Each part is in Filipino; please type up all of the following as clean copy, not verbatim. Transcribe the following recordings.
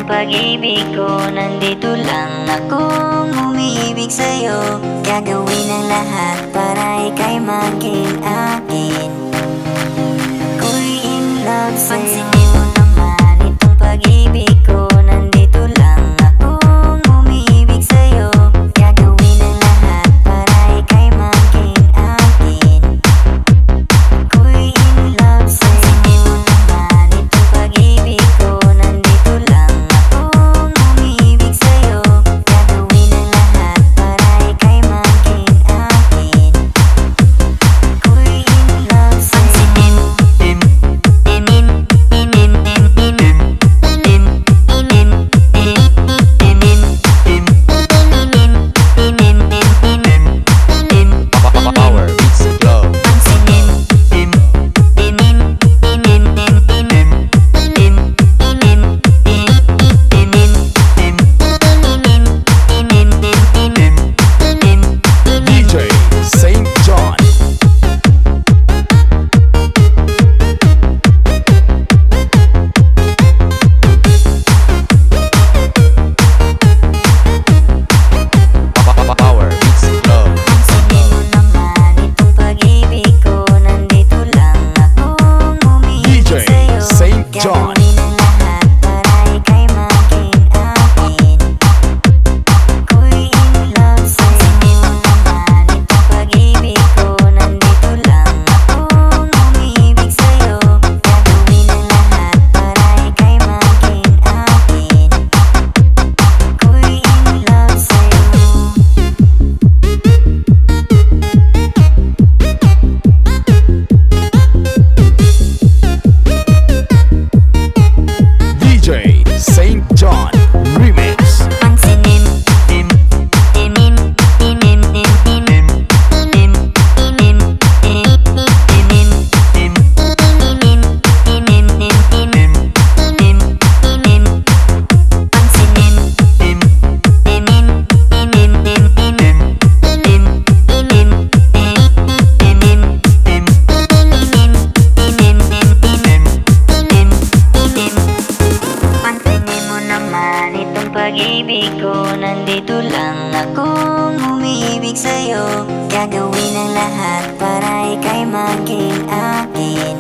itong pag-ibig ko. Nandito lang akong umiibig sa'yo. Gagawin ang lahat para ika'y maging akin. Ako'y in love sa'yo. Pansinin mo naman itong pag-ibig ko. Nandito lang akong umiibig sa'yo. Gagawin ang lahat para ika'y maging akin. Ako'y in love sa'yo. Pansinin mo naman itong pag-ibig ko. Nandito lang akong umiibig sa'yo. Gagawin ang lahat para ika'y maging akin. Ako'y in love sa'yo. Power beats the globe. DJ Saint John. Power beats the globe. Pansinin mo naman itong pag-ibig ko. Nandito lang akong umiibig DJ sa'yo. Saint John. Gagawin ang lahat para ika'y maging akin. Ako'y in love sa'yo. Pansinin mo naman itong pag-ibig ko. Nandito lang akong umiibig sa'yo. Gagawin ang lahat para ika'y maging akin. Ako'y in love sa'yo. DJ Saint John Remix. Pansinin Pansinin mo naman itong pag-ibig ko. Nandito lang akong umiibig sa'yo. Gagawin ang lahat para ika'y maging akin.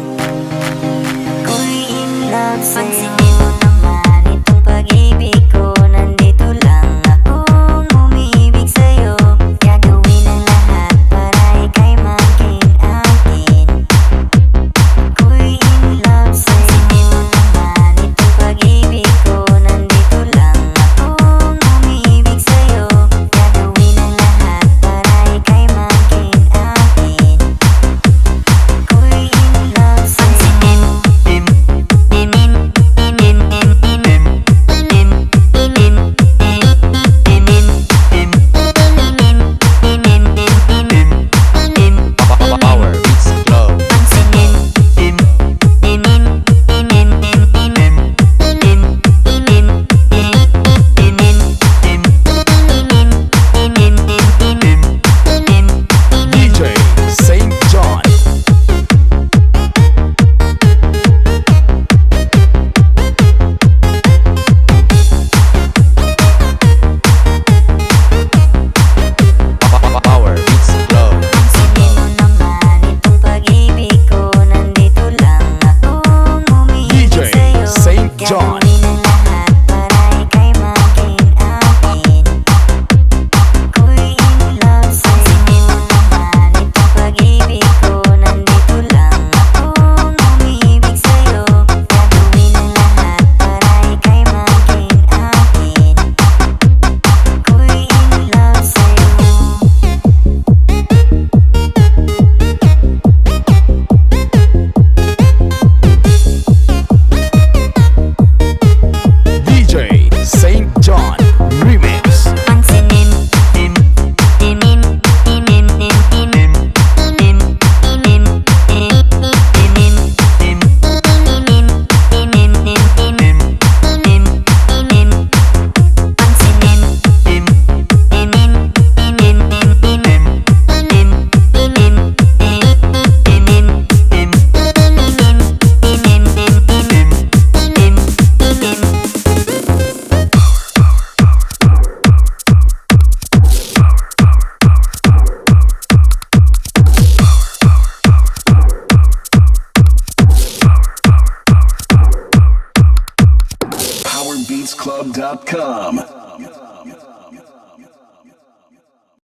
Ako'y in love sa'yo. Pansinin mo naman itong pag-ibig ko. Nandito lang akong umiibig sa'yo. Gagawin ang lahat para ika'y maging akin. Ako'y in love sa'yo. Pansinin mo naman itong pag-ibig ko. Nandito lang akong umiibig sa'yo. Gagawin ang lahat para ika'y maging akin. Ako'y in love sa'yo. Pansinin feedbackservice.com.